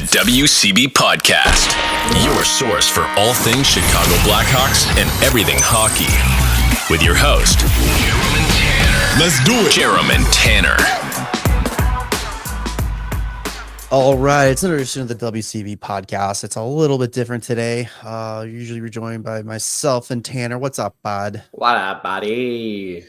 WCB Podcast, your source for all things Chicago Blackhawks and everything hockey. With your host, Jarom and Tanner. Let's do it. Jarom and Tanner. All right, it's another edition of the WCB Podcast. It's a little bit different today. Usually we're joined by myself and Tanner. What's up, bud? What up, buddy?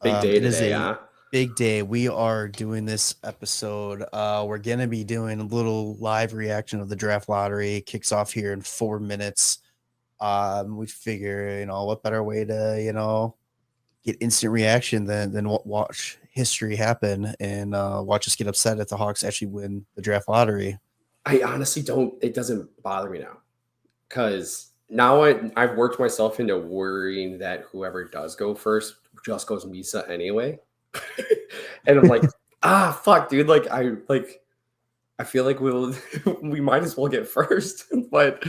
Big day today, huh? Big day. We are doing this episode. We're going to be doing a little live reaction of the draft lottery. It kicks off here in 4 minutes. We figure, what better way to, get instant reaction than watch history happen and watch us get upset if the Hawks actually win the draft lottery. I honestly don't. It doesn't bother me now because now I've worked myself into worrying that whoever does go first just goes Misa anyway. And I'm like, fuck, dude. I feel like we might as well get first, but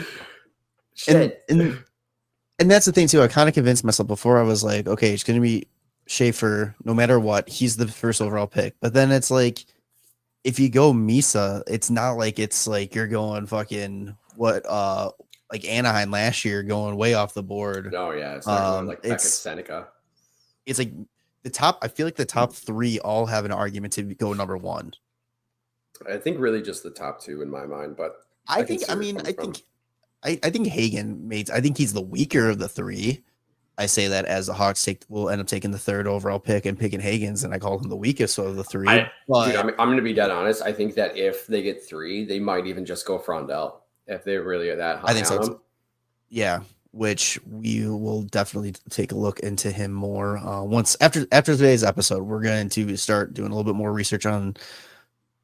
shit. And that's the thing too. I kind of convinced myself before. I was like, okay, it's going to be Schaefer no matter what. He's the first overall pick. But then it's like, if you go Misa, it's not like it's like you're going fucking like Anaheim last year, going way off the board. Oh yeah, it's not going like Beckett Seneca. It's like I feel like the top three all have an argument to go number one. I think really just the top two in my mind, but I think Hagen I think he's the weaker of the three. I say that as the Hawks will end up taking the third overall pick and picking Hagen's, and I call him the weakest of the three. I'm going to be dead honest. I think that if they get three, they might even just go Frondell if they really are that high. I think so. Too. Yeah, which we will definitely take a look into him more once after today's episode. We're going to start doing a little bit more research on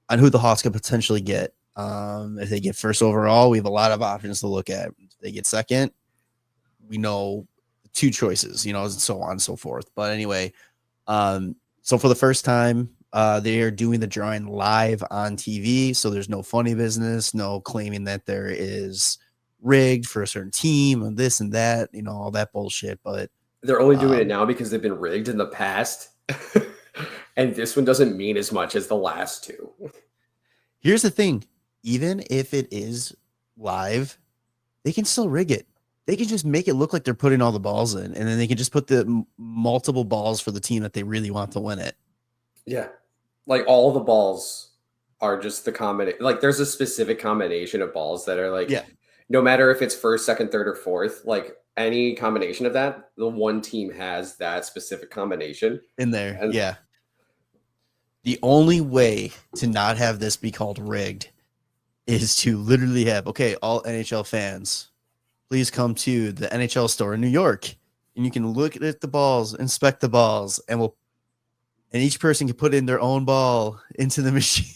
who the Hawks could potentially get. If they get first overall, we have a lot of options to look at. If they get second, we know two choices, and so on and so forth. But anyway, so for the first time, they are doing the drawing live on TV. So there's no funny business, no claiming that there is rigged for a certain team and this and that, all that bullshit. But they're only doing it now because they've been rigged in the past. And this one doesn't mean as much as the last two. Here's the thing. Even if it is live, they can still rig it. They can just make it look like they're putting all the balls in, and then they can just put the multiple balls for the team that they really want to win it. Yeah. Like all the balls are just the combination. Like there's a specific combination of balls that are like, no matter if it's first, second, third, or fourth, like any combination of that, the one team has that specific combination in there. And the only way to not have this be called rigged is to literally have, all NHL fans, please come to the NHL store in New York, and you can look at the balls, inspect the balls, and each person can put in their own ball into the machine.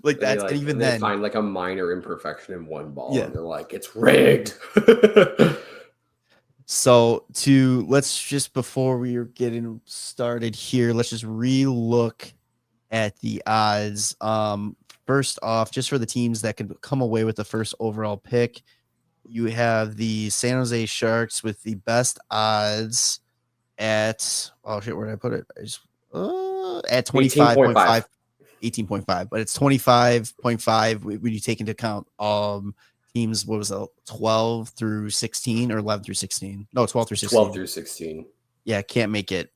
And even then find like a minor imperfection in one ball, and they're like, it's rigged. So let's just, before we are getting started here, let's just re-look at the odds. First off, just for the teams that could come away with the first overall pick, you have the San Jose Sharks with the best odds at, where did I put it? At 25.5, 18.5, but it's 25.5 when you take into account teams, 12 through 16 or 11 through 16? No, 12 through 16. 12 through 16. Yeah, can't make it.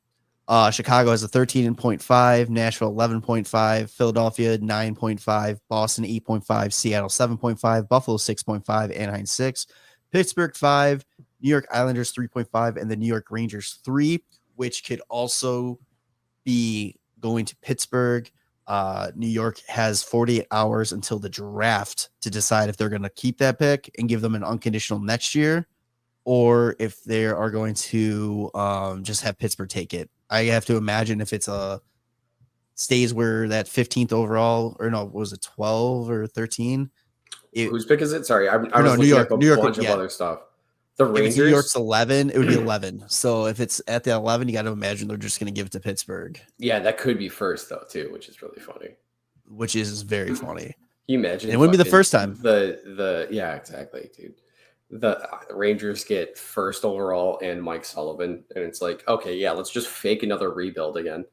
Chicago has a 13.5, Nashville 11.5, Philadelphia 9.5, Boston 8.5, Seattle 7.5, Buffalo 6.5, Anaheim 6, Pittsburgh 5, New York Islanders 3.5, and the New York Rangers 3, which could also be going to Pittsburgh. New York has 48 hours until the draft to decide if they're going to keep that pick and give them an unconditional next year, or if they are going to just have Pittsburgh take it. I have to imagine if it's stays where that 15th overall, or no, was it 12 or 13? Whose pick is it? Sorry, I was New York, up a bunch of other stuff. The Rangers? If New York's 11, it would be 11. So if it's at the 11, you got to imagine they're just going to give it to Pittsburgh. Yeah, that could be first though too, which is really funny. Which is very funny. Can you imagine? It wouldn't be the first time. Yeah, exactly, dude. The Rangers get first overall and Mike Sullivan, and it's like, okay, yeah, let's just fake another rebuild again.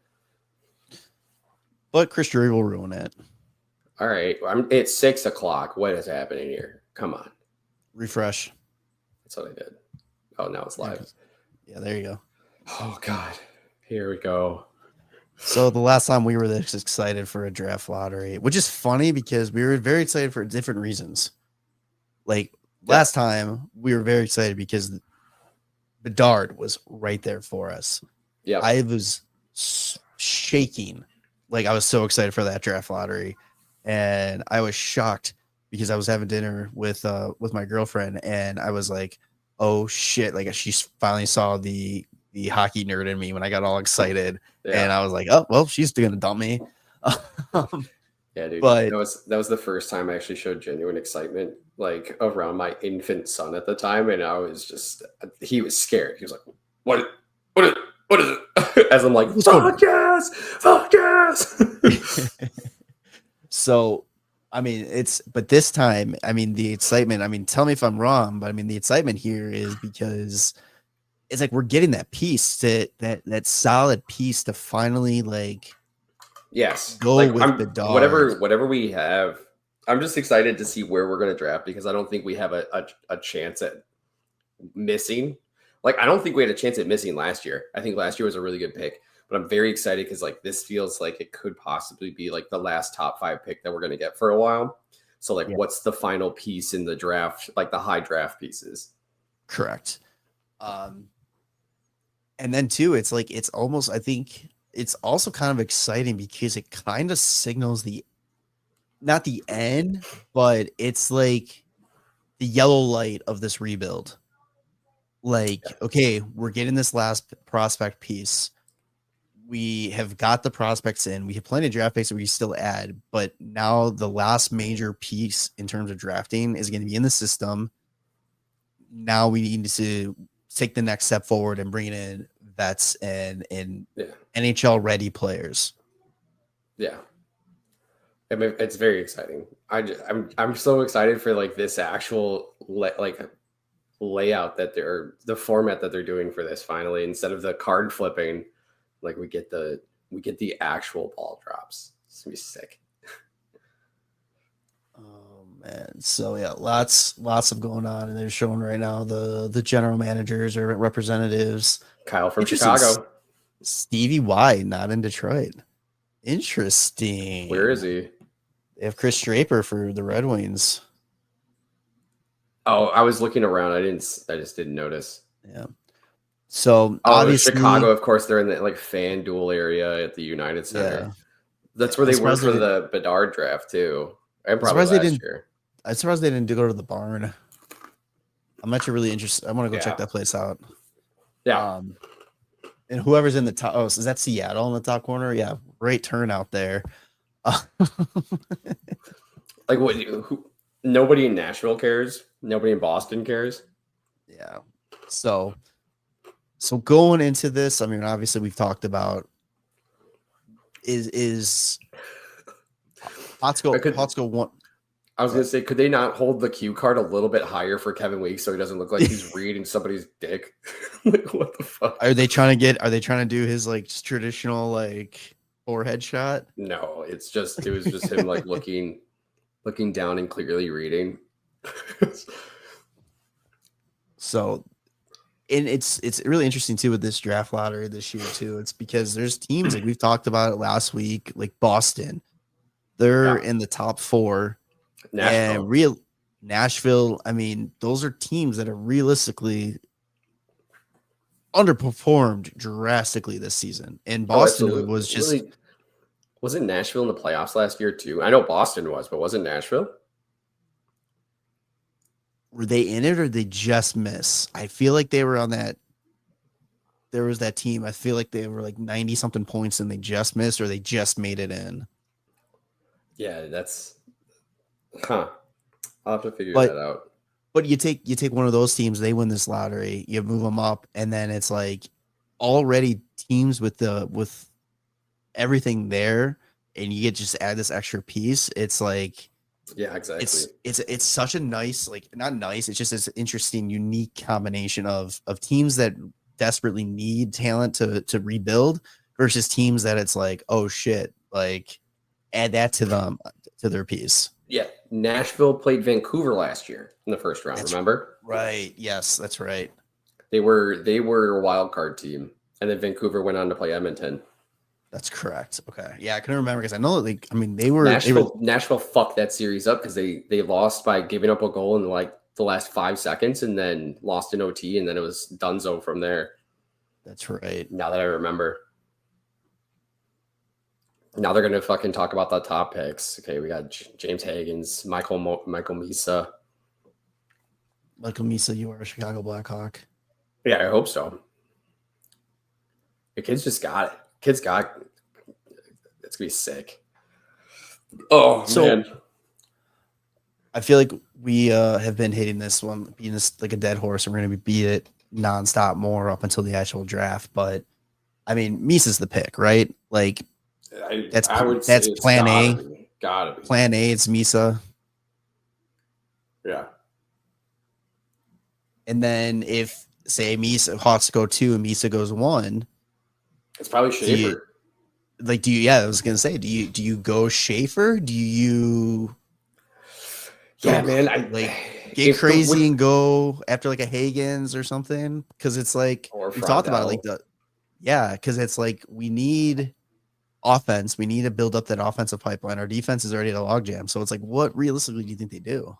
But Chris Drury will ruin it. All right. It's 6:00. What is happening here? Come on. Refresh. That's what I did. Oh, now it's live. Yeah, there you go. Oh, God. Here we go. So the last time we were this excited for a draft lottery, which is funny because we were very excited for different reasons. Like last time we were very excited because Bedard was right there for us. Yeah. I was shaking. Like I was so excited for that draft lottery. And I was shocked because I was having dinner with my girlfriend and I was like, oh shit. Like she finally saw the hockey nerd in me when I got all excited. Yeah. And I was like, oh, well, she's going to dump me. Yeah, dude. But that was the first time I actually showed genuine excitement, like around my infant son at the time. And I was he was scared. He was like, what is it? As I'm like, fuck yes. So, I mean, but this time, I mean, the excitement, I mean, tell me if I'm wrong, but I mean, the excitement here is because it's like we're getting that piece that solid piece to finally like go like with the dog. Whatever we have. I'm just excited to see where we're going to draft because I don't think we have a chance at missing. Like I don't think we had a chance at missing last year. I think last year was a really good pick, but I'm very excited because like this feels like it could possibly be like the last top 5 pick that we're going to get for a while. So like, what's the final piece in the draft? Like the high draft pieces. Correct. And then too, it's like, it's almost, I think it's also kind of exciting because it kind of signals not the end, but it's like the yellow light of this rebuild. Like, okay, we're getting this last prospect piece. We have got the prospects in. We have plenty of draft picks that we still add, but now the last major piece in terms of drafting is going to be in the system. Now we need to take the next step forward and bring in vets and NHL ready players. Yeah. I mean, it's very exciting. I'm so excited for like this actual layout that the format that they're doing for this finally, instead of the card flipping, like we get the actual ball drops. It's gonna be sick. Oh man. So yeah, lots of going on, and they're showing right now the general managers or representatives. Kyle from Chicago. Stevie Y, not in Detroit. Interesting. Where is he? They have Chris Draper for the Red Wings. Oh, I was looking around. I just didn't notice. Yeah. So obviously Chicago, of course, they're in the like fan duel area at the United Center. Yeah. That's where they were for the Bedard draft too. And probably last year. I'm surprised they didn't go to the barn. I'm actually really interested. I want to go check that place out. Yeah. And whoever's in the top, is that Seattle in the top corner? Yeah, great turnout there. Like what? Nobody in Nashville cares. Nobody in Boston cares. Yeah. So going into this, I mean, obviously we've talked about is Potsko one. I was gonna say, could they not hold the cue card a little bit higher for Kevin Weeks so he doesn't look like he's reading somebody's dick? Like, what the fuck? Are they trying to do his like traditional like forehead shot? No, it was just him like looking down and clearly reading. So, and it's really interesting too with this draft lottery this year too. It's because there's teams like we've talked about it last week, like Boston. They're in the top 4. Nashville. I mean, those are teams that are realistically underperformed drastically this season. And Boston was just really, wasn't Nashville in the playoffs last year too? I know Boston was, but wasn't Nashville? Were they in it or did they just miss? I feel like they were on that. There was that team. I feel like they were like 90 something points and they just missed or they just made it in. Yeah, I'll have to figure that out. But you take one of those teams, they win this lottery, you move them up, and then it's like already teams with everything there, and you get just add this extra piece. It's like, yeah, exactly. It's such a nice, like not nice. It's just this interesting, unique combination of teams that desperately need talent to rebuild versus teams that it's like, oh shit, like add that to them. to their piece. Yeah, Nashville played Vancouver last year in the first round. Remember? Right. Yes, that's right. They were a wild card team, and then Vancouver went on to play Edmonton. That's correct. Okay. Yeah, I couldn't remember because I know they were Nashville fucked that series up because they lost by giving up a goal in like the last 5 seconds and then lost in OT, and then it was donezo from there. That's right. Now that I remember. Now they're gonna fucking talk about the top picks. Okay, we got James Higgins, Michael Misa. Michael Misa, you are a Chicago Blackhawk. Yeah, I hope so. The kid's just got it. It's gonna be sick. Oh man. I feel like we have been hitting this one, being this like a dead horse, and we're gonna beat it nonstop more up until the actual draft. But I mean, Misa's the pick, right? Like that's plan A. Gotta be. Plan A, it's Misa. Yeah. And then if say Hawks go 2 and Misa goes 1, it's probably Schaefer. I was gonna say, do you go Schaefer? Do you get crazy and go after like a Higgins or something? Because it's like we talked about it, because it's like we need offense. We need to build up that offensive pipeline. Our defense is already at a logjam. So it's like, what realistically do you think they do?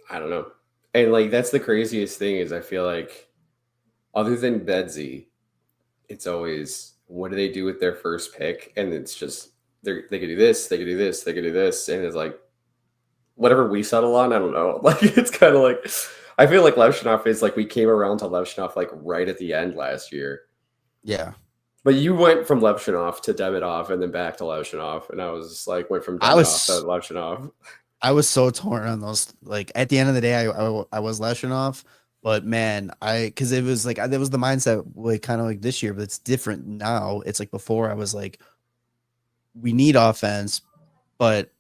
I don't know. And like that's the craziest thing is I feel like other than Bedsy, it's always what do they do with their first pick? And it's just they could do this, they could do this, they could do this, and it's like whatever we settle on. I don't know. Like it's kind of like I feel like Levshunov is like we came around to Levshunov like right at the end last year. Yeah, but you went from Levshunov to Demidov and then back to Levshunov, and I was just like went from Demidov to Levshunov. I was so torn on those. Like at the end of the day, I was Levshunov. But man, because it was like there was the mindset like kind of like this year, but it's different now. It's like before I was like, we need offense, but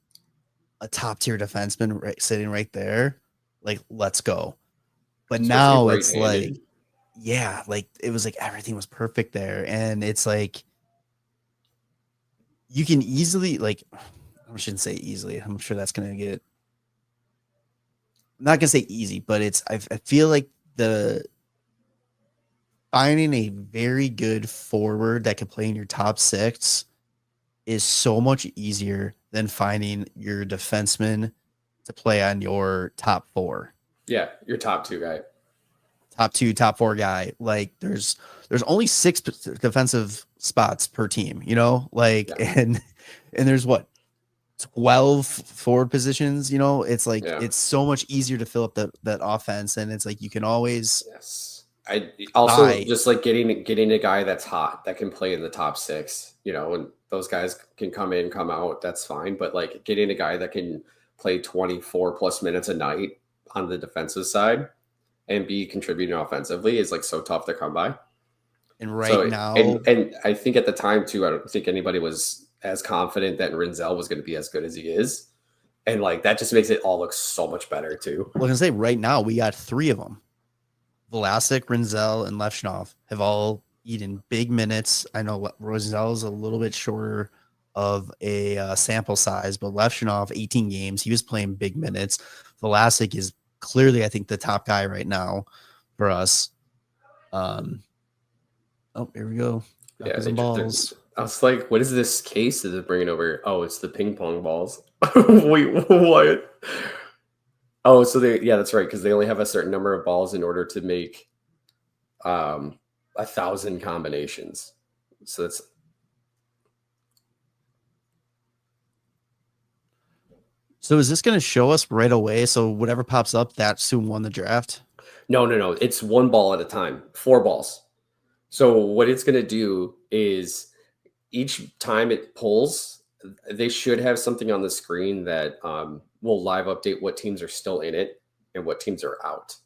a top tier defenseman sitting right there, like let's go. But now it's like, yeah, like it was like everything was perfect there, and it's like you can easily I shouldn't say easily. I'm sure that's gonna get. I'm not gonna say easy, but I feel like finding a very good forward that can play in your top 6 is so much easier than finding your defenseman to play on your top 4. Yeah, your top 2 guy. Top 2, top 4 guy. Like there's only 6 defensive spots per team, and there's what 12 forward positions, it's like it's so much easier to fill up that offense, and it's like you can always I also just like getting a guy that's hot that can play in the top 6, and those guys can come in, come out, that's fine, but like getting a guy that can play 24 plus minutes a night on the defensive side and be contributing offensively is like so tough to come by. And now and I think at the time too, I don't think anybody was as confident that Rinzel was going to be as good as he is. And like, that just makes it all look so much better too. Well, I can say right now we got 3 of them. Vlasic, Rinzel, and Levshunov have all eaten big minutes. I know Rinzel is a little bit shorter of a sample size, but Levshunov, 18 games, he was playing big minutes. Vlasic is clearly, I think, the top guy right now for us. Oh, here we go. Yeah, balls. I was like, what is this case that they're bringing over? Oh, it's the ping pong balls. Wait, what? Oh, so that's right, because they only have a certain number of balls in order to make 1,000 combinations. So that's. So is this going to show us right away? So whatever pops up, that's who won the draft? No. It's 1 ball at a time, 4 balls. So what it's going to do is each time it pulls, they should have something on the screen that will live update what teams are still in it and what teams are out.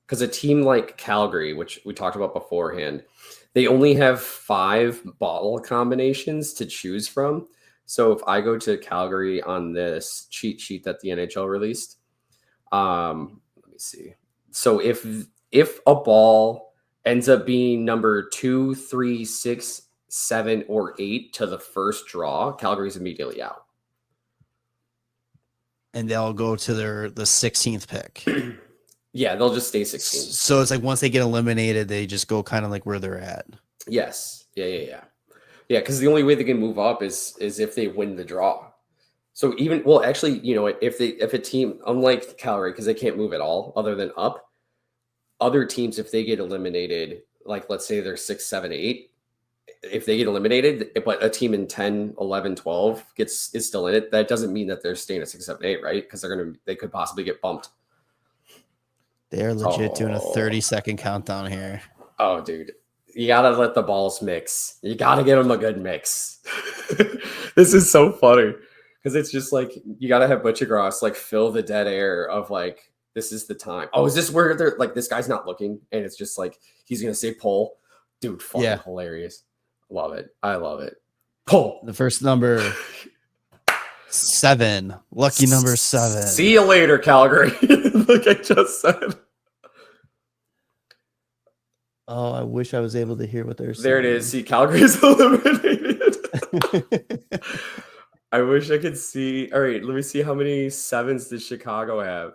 Because a team like Calgary, which we talked about beforehand, they only have 5 bottle combinations to choose from. So if I go to Calgary on this cheat sheet that the NHL released, let me see. So if a ball ends up being number 2, 3, 6, 7, or 8 to the first draw, Calgary's immediately out. and they'll go to the 16th pick. Yeah, they'll just stay 16. So it's like once they get eliminated, they just go kind of like where they're at. Yes. Yeah. Because the only way they can move up is if they win the draw. So actually, if a team, unlike Calgary, because they can't move at all other than up, other teams, if they get eliminated, like let's say they're 6, 7, 8, if they get eliminated, but a team in 10, 11, 12 is still in it, that doesn't mean that they're staying at 6, 7, 8, right? Because they could possibly get bumped. They're legit doing a 30-second countdown here. Oh, dude. You got to let the balls mix. You got to get them a good mix. This is so funny. Because it's just like, you got to have Butchergross, like, fill the dead air of, like, this is the time. Oh, is this where they're, like, this guy's not looking? And it's just like, he's going to say pull. Dude, fucking hilarious. Love it. I love it. Pull. The first number, 7. Lucky number 7. See you later, Calgary. Like I just said. Oh, I wish I was able to hear what they're saying. There it is. See, Calgary's eliminated. I wish I could see. All right, let me see how many 7s does Chicago have.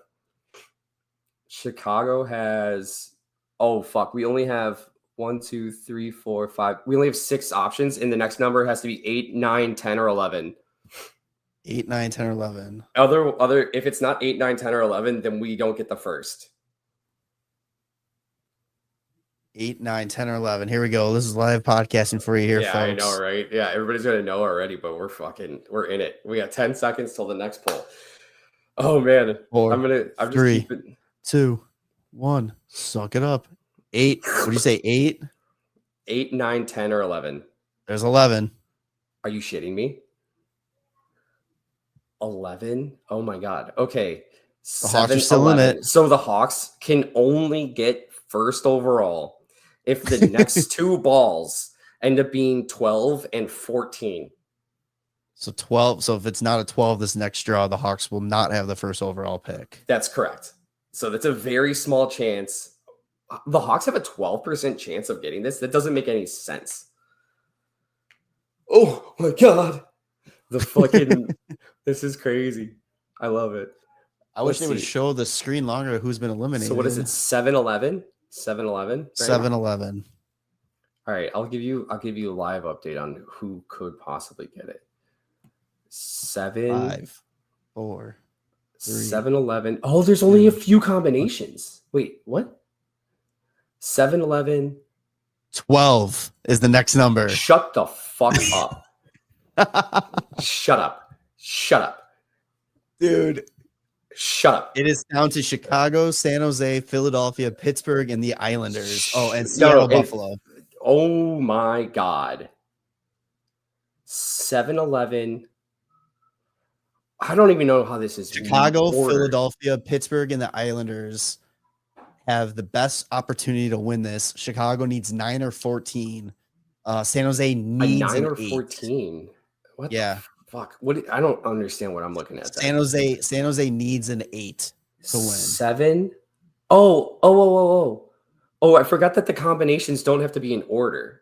Chicago has, oh, fuck. We only have 1, 2, 3, 4, 5. We only have 6 options, and the next number has to be 8, 9, 10, or 11. 8, 9, 10, or 11. Other. If it's not 8, 9, 10, or 11, then we don't get the first. 8, 9, 10, or 11. Here we go. This is live podcasting for you here, yeah, folks. I know, right? Yeah, everybody's gonna know already, but we're in it. We got 10 seconds till the next poll. Oh man, 4, I'm 3, just keeping 2, 1. Suck it up. 8. What do you say? 8? 8, 9, 10, or 11. There's 11. Are you shitting me? 11? Oh my god. Okay. The Hawks are still 11. in it. So the Hawks can only get first overall if the next 2 balls end up being 12 and 14. So 12. So if it's not a 12 this next draw, the Hawks will not have the first overall pick. That's correct. So that's a very small chance. The Hawks have a 12% chance of getting this. That doesn't make any sense. Oh my god. The fucking this is crazy. I love it. I wish they would show the screen longer who's been eliminated. So what is it? 7-11? 7-11? 7-11. All right, I'll give you a live update on who could possibly get it. 5, 4, 3. 7-11. Oh, there's only a few combinations. Wait, what? 7-11. 12 is the next number. Shut the fuck up. Shut up. Dude. Shut up. It is down to Chicago, San Jose, Philadelphia, Pittsburgh, and the Islanders. Oh, and Seattle, Buffalo. Oh my god. 7-11. I don't even know how this is. Chicago, Philadelphia, Pittsburgh, and the Islanders have the best opportunity to win this. Chicago needs 9 or 14. San Jose needs 9 or 8. 14. What? Yeah. Fuck. What? I don't understand what I'm looking at. San Jose needs an 8 to win. 7. Oh! I forgot that the combinations don't have to be in order.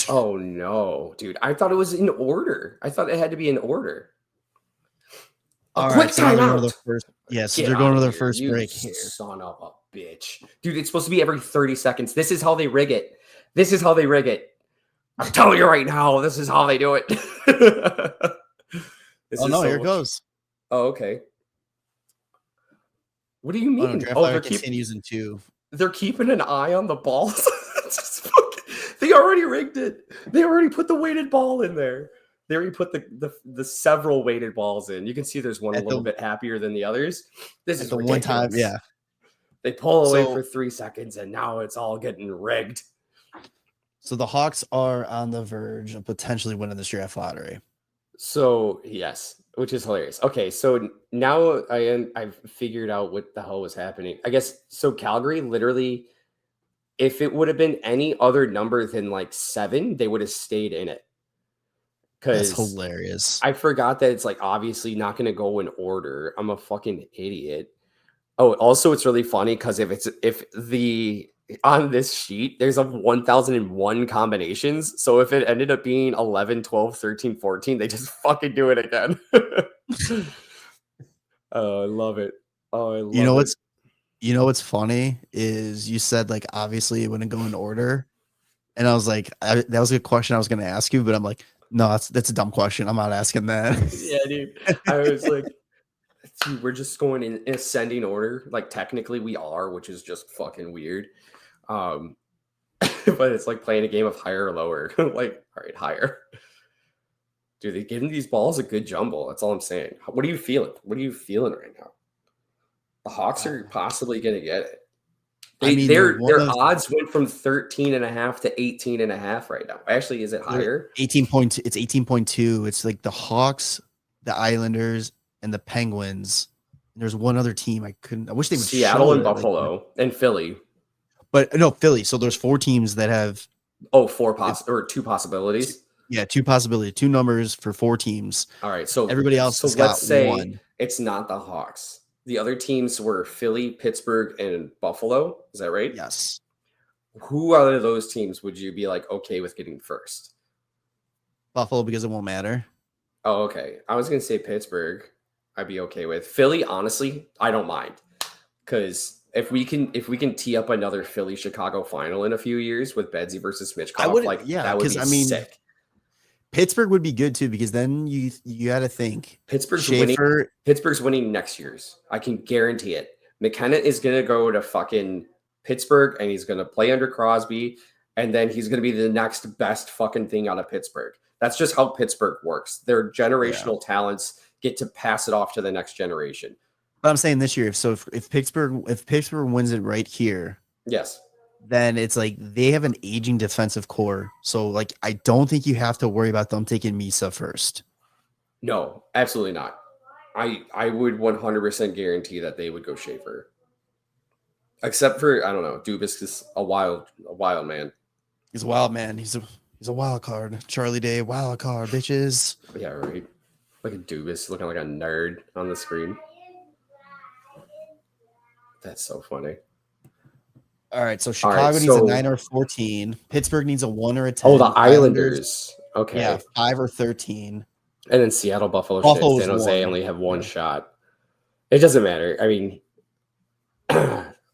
Oh no, dude! I thought it was in order. I thought it had to be in order. All quick right, so timeout. They're going to their first break here. Son of a bitch, dude! It's supposed to be every 30 seconds. This is how they rig it. I'm telling you right now, this is how they do it. Here it goes. Oh, okay. What do you mean? They're continues in 2. They're keeping an eye on the balls. They already rigged it. They already put the weighted ball in there. They already put the several weighted balls in. You can see there's one a little bit happier than the others. This is the one time, yeah. They pull away for 3 seconds, and now it's all getting rigged. So the Hawks are on the verge of potentially winning this draft lottery. So yes, which is hilarious. Okay, so now I've figured out what the hell was happening. I guess so. Calgary literally, if it would have been any other number than like 7, they would have stayed in it. That's hilarious. I forgot that it's like obviously not going to go in order. I'm a fucking idiot. Oh, also it's really funny because on this sheet, there's 1,001 combinations. So if it ended up being 11, 12, 13, 14, they just fucking do it again. Oh, I love it. Oh, I love You know it. what's funny is you said like obviously it wouldn't go in order, and I was like, that was a good question I was going to ask you, but I'm like, no, that's a dumb question. I'm not asking that. Yeah, dude. I was like, dude, we're just going in ascending order. Like technically we are, which is just fucking weird. Um, but it's like playing a game of higher or lower. Like, all right, higher. Dude, they giving these balls a good jumble. That's all I'm saying. What are you feeling? What are you feeling right now? The Hawks are possibly going to get it. I mean, Their odds went from 13.5 to 18.5 right now. Actually, is it higher? 18.2. It's 18.2. It's like the Hawks, the Islanders, and the Penguins. And there's one other team I wish they would Seattle show and it, Buffalo like, and Philly. but no, Philly. So there's 4 teams that have Two possibilities. Yeah, 2 possibilities, 2 numbers for 4 teams. All right, so Everybody else has let's got say 1. it's not the Hawks. The other teams were Philly, Pittsburgh, and Buffalo. Is that right? Yes. Who out of those teams would you be like okay with getting first? Buffalo, because it won't matter. Oh, okay. I was gonna say Pittsburgh. I'd be okay with Philly. Honestly, I don't mind because if we can tee up another Philly Chicago final in a few years with Bedsy versus Mitchkov, like that would be sick. Pittsburgh would be good too, because then you got to think Pittsburgh's winning next year's. I can guarantee it. McKenna is going to go to fucking Pittsburgh and he's going to play under Crosby, and then he's going to be the next best fucking thing out of Pittsburgh. That's just how Pittsburgh works. Their generational talents get to pass it off to the next generation. But I'm saying this year, if Pittsburgh wins it right here, yes, then it's like they have an aging defensive core. So like I don't think you have to worry about them taking Misa first. No, absolutely not. I would 100% guarantee that they would go Schaefer. Except for, I don't know, Dubas is a wild man. He's a wild man. He's a wild card. Charlie Day, wild card, bitches. Yeah, right. Like a Dubas looking like a nerd on the screen. That's so funny. All right, so Chicago needs a 9 or 14. Pittsburgh needs a 1 or a 10. Oh, the Islanders. Okay. Yeah, 5 or 13. And then Seattle, Buffalo, San Jose only have 1 shot. It doesn't matter. I mean,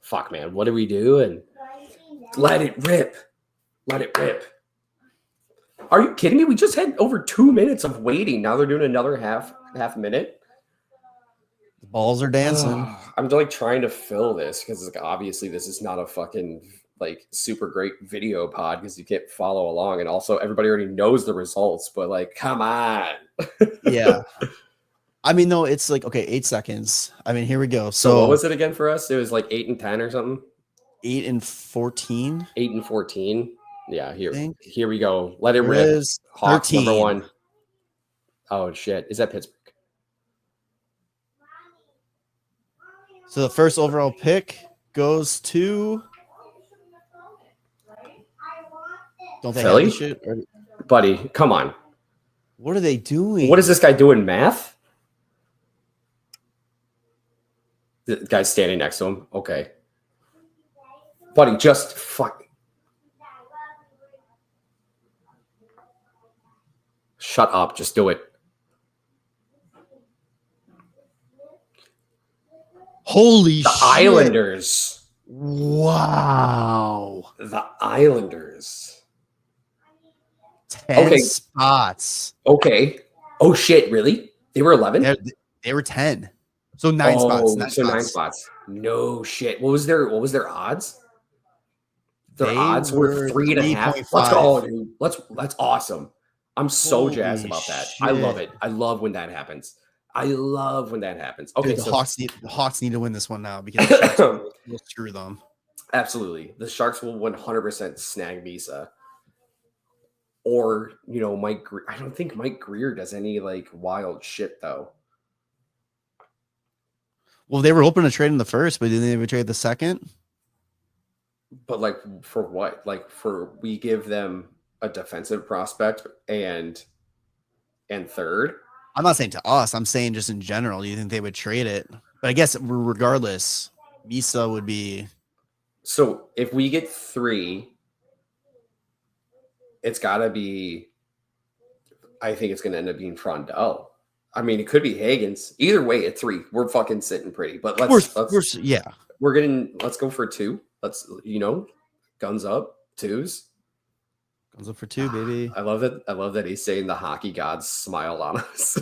fuck, man. What do we do? And let it rip. Let it rip. Are you kidding me? We just had over 2 minutes of waiting. Now they're doing another half minute. The balls are dancing. I'm like trying to fill this because like obviously this is not a fucking like super great video pod because you can't follow along, and also everybody already knows the results. But like, come on. Yeah. I mean, no, it's like okay, 8 seconds. I mean, here we go. So what was it again for us? It was like 8 and 10 or something. 8 and 14. 8 and 14. Yeah, here we go. Let it rip. Is Hawks 13. number 1. Oh shit! Is that Pittsburgh? So the first overall pick goes to. Don't they Philly? have this shit? Buddy, come on. What are they doing? What is this guy doing? Math? The guy's standing next to him. Okay. Buddy, just fuck. Shut up. Just do it. Holy shit. The Islanders. Wow. The Islanders. 10 spots. Okay. Oh, shit. Really? They were 11? They were 10. So 9 spots. 9 spots. No shit. What was their odds? Their odds were 3.5. Let's go, dude. That's awesome. I'm so jazzed about that. I love it. I love when that happens. Okay, dude, the Hawks need to win this one now because the Sharks will screw them. Absolutely. The Sharks will 100% snag Misa. Or, Mike Greer. I don't think Mike Greer does any like wild shit though. Well, they were hoping to trade in the first, but didn't they ever trade the second? But like for what? Like we give them a defensive prospect and third. I'm not saying to us. I'm saying just in general. Do you think they would trade it? But I guess regardless, Misa would be. So if we get 3, it's got to be. I think it's going to end up being Frondell. I mean, it could be Higgins. Either way, at 3, we're fucking sitting pretty. But let's go for 2. Let's guns up 2s. Guns up for 2, baby. I love it. I love that he's saying the hockey gods smiled on us.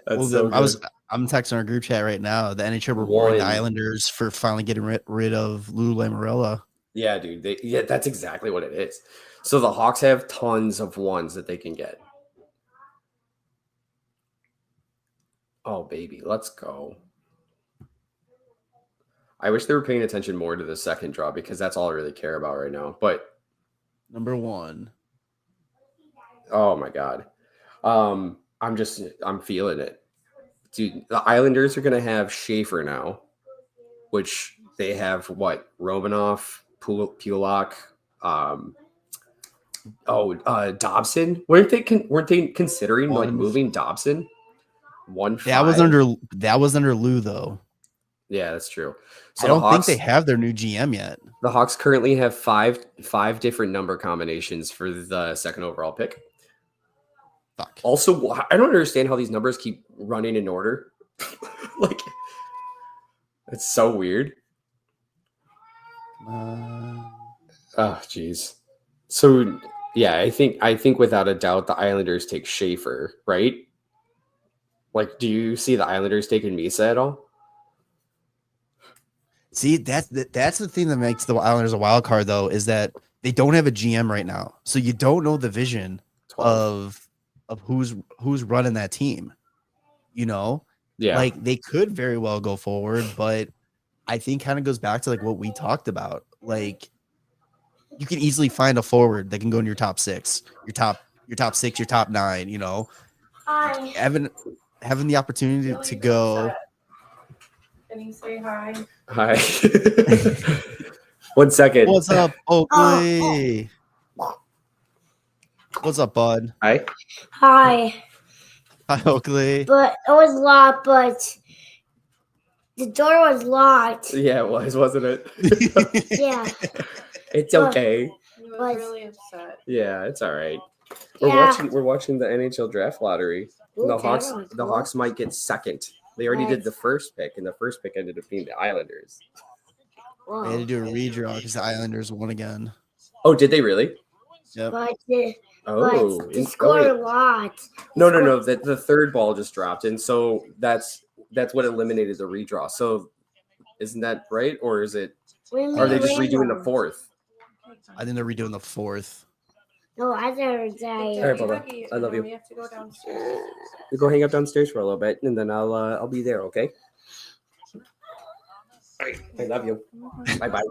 I'm texting our group chat right now. The NHL rewarding the Islanders for finally getting rid of Lou Lamoriello. Yeah, dude. That's exactly what it is. So the Hawks have tons of 1s that they can get. Oh, baby, let's go. I wish they were paying attention more to the second draw because that's all I really care about right now. But number 1. Oh my God. I'm feeling it. Dude, the Islanders are going to have Schaefer now, which they have what? Romanov, Pulak, Dobson. Weren't they considering like moving Dobson? 1-5. That was under Lou though. Yeah, that's true. So I don't think they have their new GM yet. The Hawks currently have five different number combinations for the second overall pick. Fuck. Also, I don't understand how these numbers keep running in order. Like, it's so weird. Oh, jeez. So, yeah, I think without a doubt the Islanders take Schaefer, right? Like, do you see the Islanders taking Misa at all? See, that's the thing that makes the Islanders a wild card, though, is that they don't have a GM right now, so you don't know the vision 12. of who's running that team. Yeah, like they could very well go forward, but I think kind of goes back to like what we talked about. Like, you can easily find a forward that can go in your top 6, your top 6, your top 9. Hi. Having the opportunity to go. Can you say hi? Hi. 1 second. What's up, Oakley? What's up, bud? Hi. Hi. Hi, Oakley. But it was locked, but the door was locked. Yeah, it was, wasn't it? Yeah. It's okay. He was really upset. Yeah, it's all right. Yeah. We're watching the NHL draft lottery. Ooh, The Jarom, cool. Hawks might get second. They already did the first pick, and the first pick ended up being the Islanders. Whoa. They had to do a redraw because the Islanders won again. Oh, did they really? Yep. But Oh, they scored a lot. No. The third ball just dropped, and so that's what eliminated the redraw. So, isn't that right, or is it? Are they just redoing the fourth? I think they're redoing the fourth. No, I never died. All right, Bubba. I love you. We have to go downstairs. You go hang up downstairs for a little bit, and then I'll be there. Okay. All right. I love you. Bye.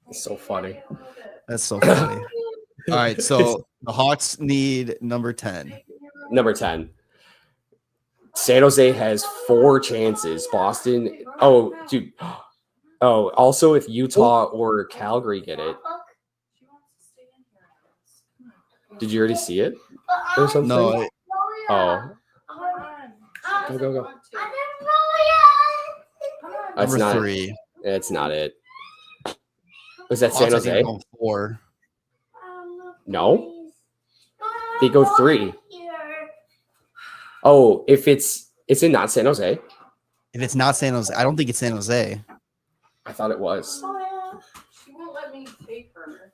It's so funny. That's so funny. All right, so the Hawks need number 10. Number 10. San Jose has 4 chances. Boston. Oh, dude. Oh, also if Utah or Calgary get it. Did you already see it or something? No. Oh. Go. That's Number not 3. It's not it. Was that San Jose? 4. No. They go 3. Oh, if it's in not San Jose. If it's not San Jose, I don't think it's San Jose. I thought it was. She won't let me take her.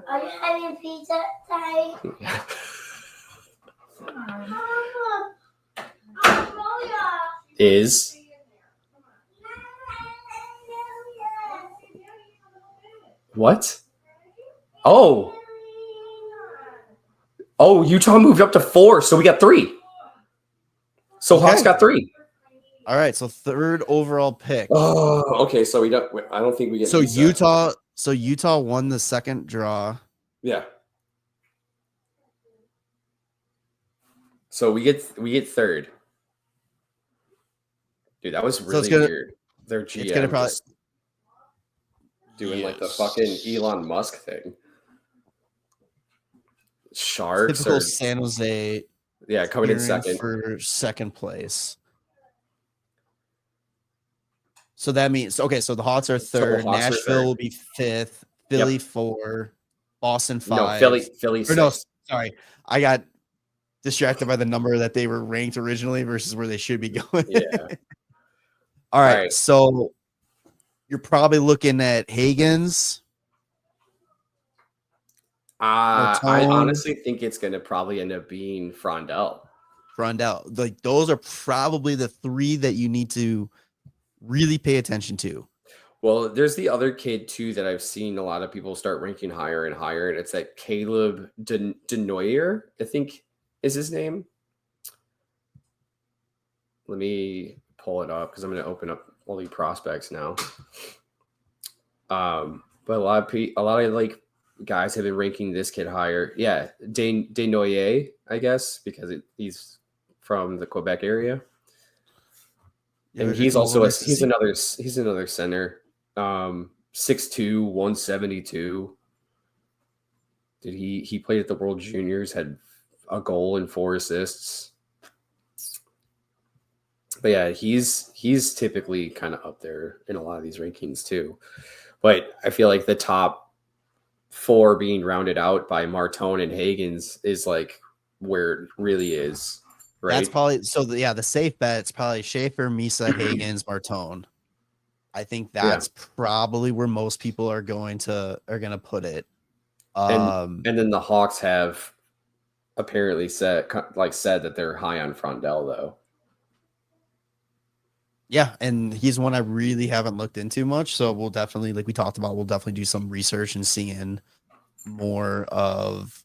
Are you having pizza today? Is what? Oh, Utah moved up to 4, so we got 3. So Okay. Hawks got 3. All right, so third overall pick. Oh, okay. So I don't think we get. So Lisa. Utah won the second draw. Yeah. So we get third. Dude, that was really weird. Their GM It's gonna probably doing like the fucking Elon Musk thing. Sharks typical or San Jose. Yeah, coming in second for second place. So that means so the Hawks are third. Hawks are Nashville third. will be 5th. Philly 4. Boston 5. No, Philly Or no, 6. sorry. I got distracted by the number that they were ranked originally versus where they should be going. Yeah. All right. So you're probably looking at Hagens. I honestly think it's going to probably end up being Frondell. Like those are probably the three that you need to really pay attention to. Well, there's the other kid too that I've seen a lot of people start ranking higher and higher, and it's that Caleb Denoyer, I think is his name. Let me pull it up because I'm going to open up all the prospects now. But a lot of like guys have been ranking this kid higher. Yeah, Denoyer, I guess, because he's from the Quebec area. Yeah, and he's also he's another center. 6'2", 172. Did he played at the World Juniors, had a goal and 4 assists. But yeah, he's typically kind of up there in a lot of these rankings too. But I feel like the top 4 being rounded out by Martone and Hagens is like where it really is. Right. That's probably the safe bet. It's probably Schaefer, Misa, Hagens, Martone. I think that's probably where most people are going to put it. And then the Hawks have apparently said that they're high on Frondell though. Yeah, and he's one I really haven't looked into much. So we'll definitely, like we talked about, we'll definitely do some research and seeing more of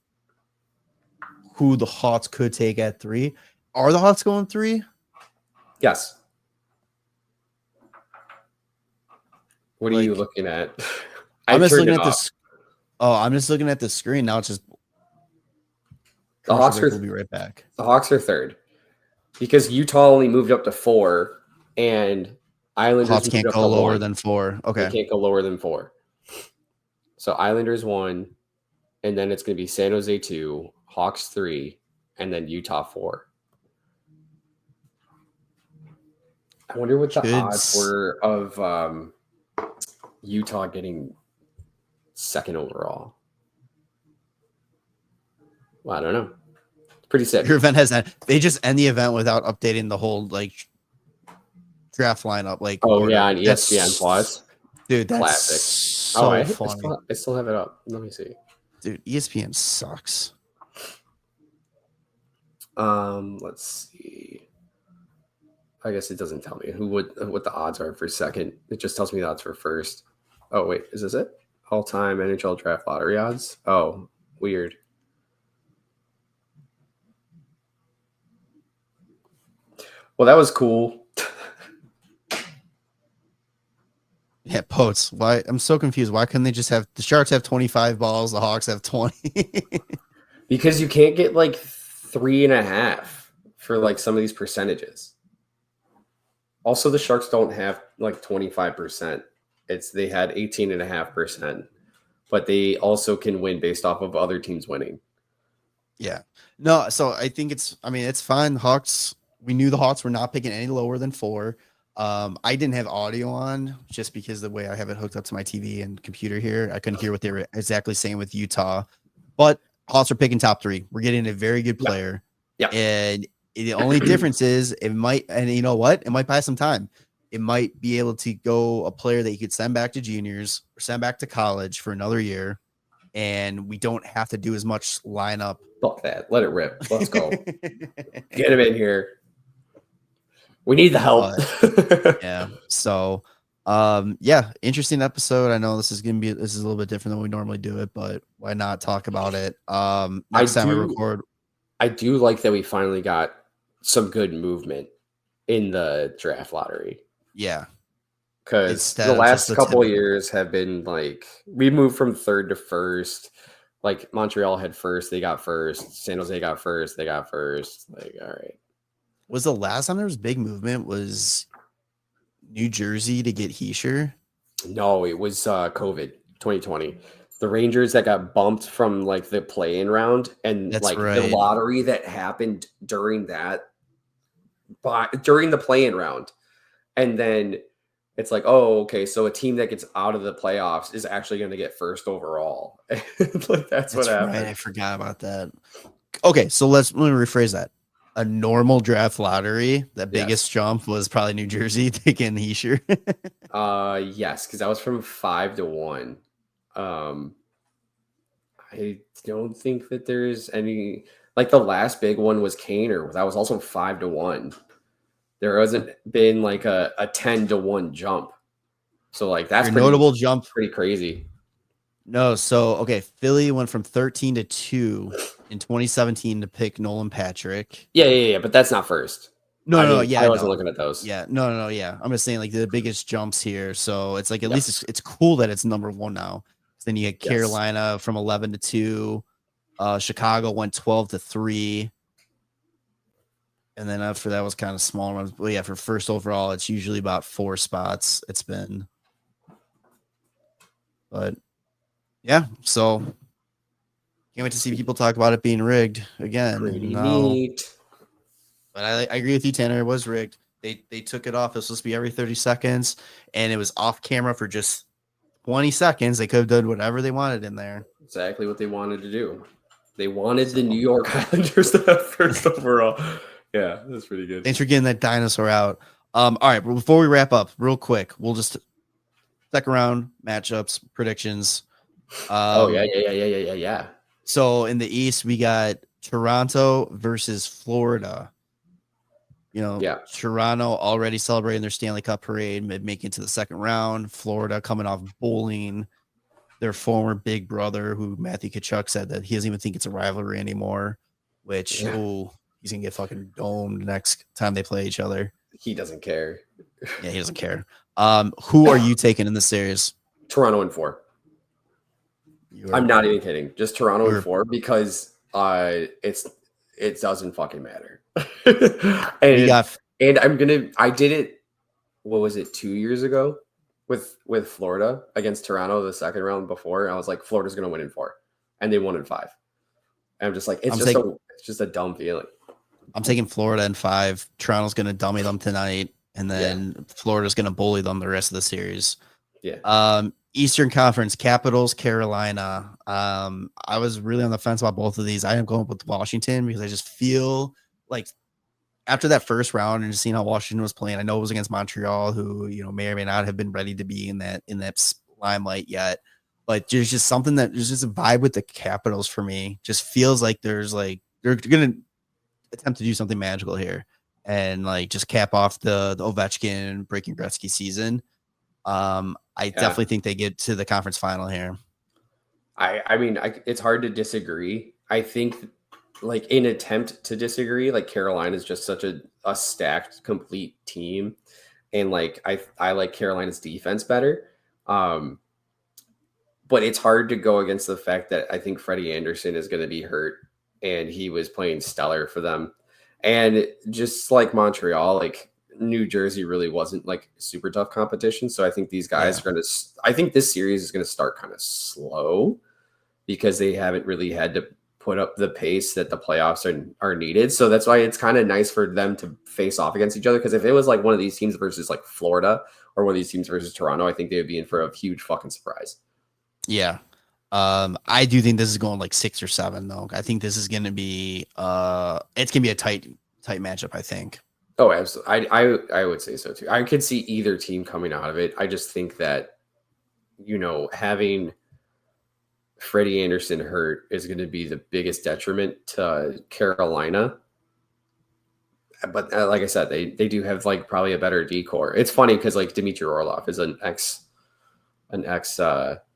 who the Hawks could take at 3. Are the Hawks going 3? Yes. What are you looking at? I'm just looking at this. Oh, I'm just looking at the screen now. It's just the Hawks will be right back. The Hawks are 3rd because Utah only moved up to 4, and Islanders Hawks can't go lower than 4. Okay, they can't go lower than 4. So Islanders 1, and then it's going to be San Jose 2, Hawks 3, and then Utah 4. I wonder what the odds were of Utah getting 2nd overall. Well, I don't know. It's pretty sick. Your event has that. They just end the event without updating the whole draft lineup. On ESPN Plus. Dude, that's classic. So funny. I still have it up. Let me see. Dude, ESPN sucks. Let's see. I guess it doesn't tell me what the odds are for 2nd. It just tells me the odds for 1st. Oh, wait. Is this it? All-time NHL draft lottery odds? Oh, weird. Well, that was cool. Yeah, Poets. Why? I'm so confused. Why couldn't they just have the Sharks have 25 balls, the Hawks have 20? Because you can't get 3.5 for some of these percentages. Also, the Sharks don't have 25%. They had 18.5%, but they also can win based off of other teams winning. Yeah. No, so I think it's fine. The Hawks, we knew the Hawks were not picking any lower than 4. I didn't have audio on just because the way I have it hooked up to my TV and computer here, I couldn't hear what they were exactly saying with Utah. But Hawks are picking top 3. We're getting a very good player. Yeah. And the only difference is it might, and you know what? It might buy some time. It might be able to go a player that you could send back to juniors or send back to college for another year. And we don't have to do as much lineup. Fuck that. Let it rip. Let's go. Get him in here. We need the help. Yeah. So, interesting episode. I know this is a little bit different than we normally do it, but why not talk about it? Next time we record. I do like that we finally got some good movement in the draft lottery. Yeah. Because the last couple of years have been we moved from 3rd to 1st. Montreal had 1st, they got 1st. San Jose got 1st, they got 1st. All right. Was the last time there was big movement was New Jersey to get Heischer? No, it was COVID 2020. The Rangers that got bumped from the play-in round, and the lottery that happened during the play-in round, and then It's like, oh, okay, so a team that gets out of the playoffs is actually going to get first overall. Like that's what right. happened. I forgot about that. Okay, so let me rephrase that. A normal draft lottery, the biggest jump was probably New Jersey taking Heischer. Yes, because that was from 5-1. I don't think that there's any like the last big one was Kaner. That was also 5-1. There hasn't been like a 10-1 jump. So like that's Your notable jump. Pretty crazy. No, so okay, Philly went from 13-2 in 2017 to pick Nolan Patrick. Yeah, but that's not first. No, I wasn't looking at those. Yeah, no, yeah. I'm just saying like the biggest jumps here. So it's like at least it's cool that it's number 1 now. Then you had Carolina from 11-2. Chicago went 12-3. And then after that was kind of smaller ones. But yeah, for first overall, it's usually about 4 spots. It's been. But yeah, so can't wait to see people talk about it being rigged again. Pretty neat. But I agree with you, Tanner. It was rigged. They took it off. It was supposed to be every 30 seconds, and it was off camera for just 20 seconds. They could have done whatever they wanted in there. Exactly what they wanted to do. They wanted the New York Islanders to have first overall. Yeah, that's pretty good. Thanks for getting that dinosaur out. All right, before we wrap up, real quick, we'll just second round matchups, predictions. Yeah. So in the East, we got Toronto versus Florida. Toronto already celebrating their Stanley Cup parade, making it to the second round. Florida coming off bowling their former big brother, who Matthew Tkachuk said that he doesn't even think it's a rivalry anymore, which he's going to get fucking domed next time they play each other. He doesn't care. Yeah, he doesn't care. Who are you taking in this series? Toronto in 4. I'm not even kidding. Just Toronto in 4 because it doesn't fucking matter. And I did it. What was it? 2 years ago with Florida against Toronto, the second round before. And I was like, Florida's going to win in 4, and they won in 5. And I'm just like, it's just a dumb feeling. I'm taking Florida in 5. Toronto's going to dummy them tonight, and then Florida's going to bully them the rest of the series. Yeah. Eastern Conference, Capitals, Carolina. I was really on the fence about both of these. I am going with Washington because I just feel like after that first round and just seeing how Washington was playing, I know it was against Montreal, who may or may not have been ready to be in that limelight yet. But there's just something there's just a vibe with the Capitals for me. Just feels like they're going to attempt to do something magical here and like just cap off the Ovechkin breaking Gretzky season. I definitely think they get to the conference final here. I mean, it's hard to disagree. I think like in attempt to disagree, like Carolina is just such a stacked, complete team. And like, I like Carolina's defense better. But it's hard to go against the fact that I think Freddie Anderson is going to be hurt, and he was playing stellar for them. And just like Montreal, like New Jersey really wasn't like super tough competition. So I think these guys are I think this series is going to start kind of slow because they haven't really had to put up the pace that the playoffs are needed. So that's why it's kind of nice for them to face off against each other. Because if it was like one of these teams versus like Florida or one of these teams versus Toronto, I think they would be in for a huge fucking surprise. Yeah. I do think this is going like 6 or 7 though. I think this is going to be it's going to be a tight matchup, I think. Oh, absolutely. I would say so too. I could see either team coming out of it. I just think that, having Freddie Anderson hurt is going to be the biggest detriment to Carolina. But like I said, they do have like probably a better decor. It's funny because like Dmitry Orlov is an ex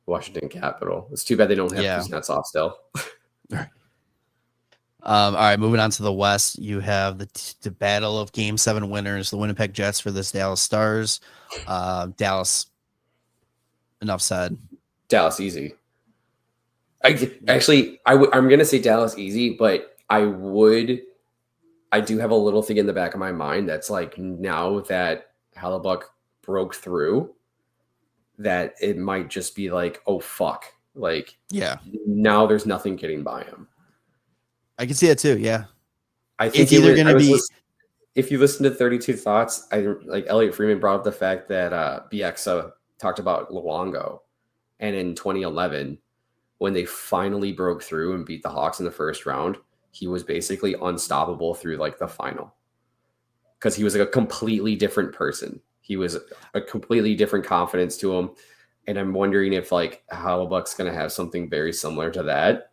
Washington Capital. It's too bad they don't have Kuznetsov still. All right, moving on to the West, you have the battle of Game 7 winners, the Winnipeg Jets for this Dallas Stars. Dallas, enough said. Dallas easy. I'm going to say Dallas easy, but I do have a little thing in the back of my mind that's like now that Hellebuck broke through, that it might just be like, oh, fuck. Like, now there's nothing getting by him. I can see that too. Yeah. I think it's either going to be if you listen to 32 Thoughts, like Elliot Freeman brought up the fact that BX talked about Luongo, and in 2011, when they finally broke through and beat the Hawks in the first round, he was basically unstoppable through like the final because he was like a completely different person. He was a completely different confidence to him. And I'm wondering if like Hellebuyck's going to have something very similar to that.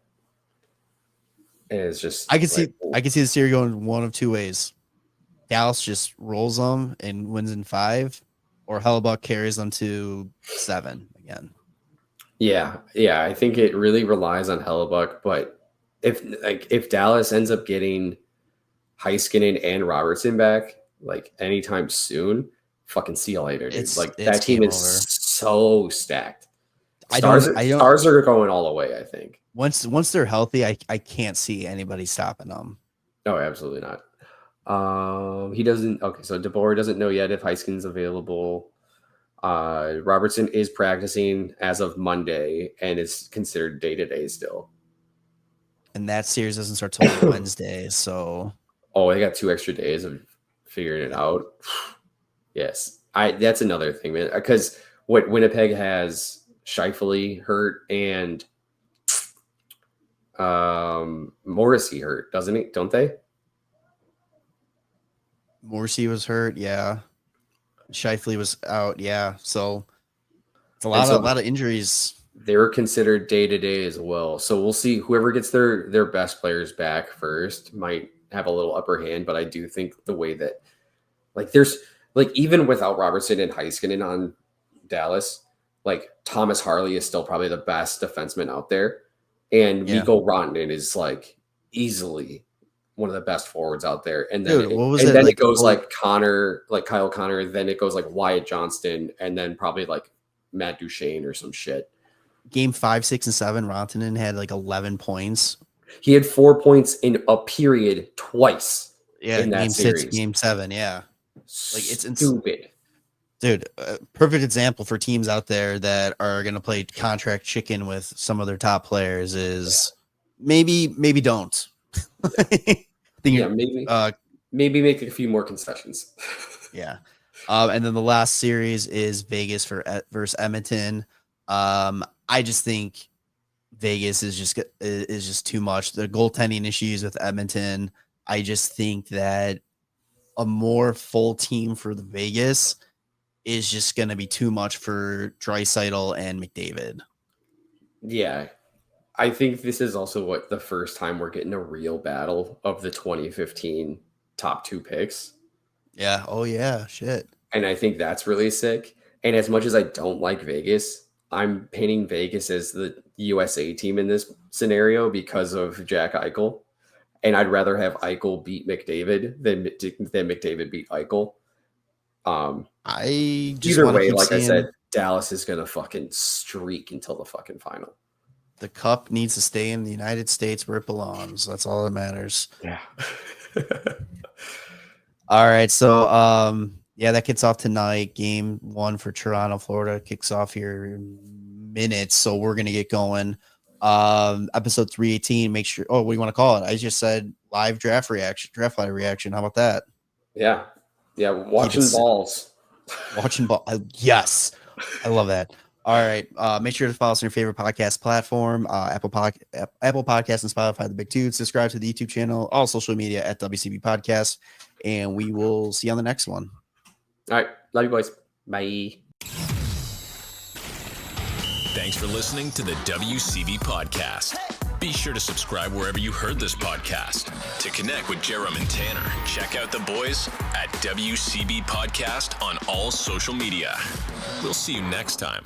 And it's just, I can see the series going one of two ways. Dallas just rolls them and wins in 5, or Hellebuyck carries them to 7 again. Yeah. I think it really relies on Hellebuyck, but if Dallas ends up getting Heiskanen and Robertson back like anytime soon, fucking see you later, dude. Like that team is so stacked. Stars are going all the way, I think. Once they're healthy, I can't see anybody stopping them. No, absolutely not. He doesn't. Okay, so DeBoer doesn't know yet if Heiskanen's available. Robertson is practicing as of Monday and is considered day-to-day still. And that series doesn't start till Wednesday, so. Oh, they got 2 extra days of figuring it out. Yes, that's another thing, man. Because what Winnipeg has Scheifele hurt and Morrissey hurt, doesn't he? Don't they? Morrissey was hurt, yeah. Scheifele was out, yeah. So it's a lot of injuries. They were considered day-to-day as well. So we'll see. Whoever gets their best players back first might have a little upper hand. But I do think the way that, like, there's like even without Robertson and Heiskanen on Dallas, like Thomas Harley is still probably the best defenseman out there, and Mikko Rantanen is like easily one of the best forwards out there. And then it goes like Connor, like Kyle Connor. Then it goes like Wyatt Johnston, and then probably like Matt Duchene or some shit. Game 5, 6, and 7, Rantanen had like 11 points. He had 4 points in a period twice. Yeah, in that game series. 6, game 7. Yeah, like it's stupid, dude. Perfect example for teams out there that are going to play contract chicken with some of their top players is maybe don't. Maybe make a few more concessions. Yeah, and then the last series is Vegas versus Edmonton. I just think Vegas is just too much. The goaltending issues with Edmonton. I just think that a more full team for the Vegas is just going to be too much for Draisaitl and McDavid. Yeah. I think this is also the first time we're getting a real battle of the 2015 top 2 picks. Yeah. Oh yeah. Shit. And I think that's really sick. And as much as I don't like Vegas, I'm painting Vegas as the USA team in this scenario because of Jack Eichel. And I'd rather have Eichel beat McDavid than McDavid beat Eichel. Either way, like I said, Dallas is going to fucking streak until the fucking final. The cup needs to stay in the United States where it belongs. That's all that matters. Yeah. All right. So, that kicks off tonight. Game 1 for Toronto, Florida kicks off here in minutes. So we're going to get going. Episode 318. Make sure. Oh, what do you want to call it? I just said live draft live reaction. How about that? Yeah. Yeah. Watching balls. Watching ball. Yes. I love that. All right. Make sure to follow us on your favorite podcast platform, Apple Podcasts and Spotify, the big two. Subscribe to the YouTube channel, all social media at WCB Podcast, and we will see you on the next one. All right. Love you, boys. Bye. Thanks for listening to the WCB Podcast. Be sure to subscribe wherever you heard this podcast. To connect with Jarom and Tanner, check out the boys at WCB Podcast on all social media. We'll see you next time.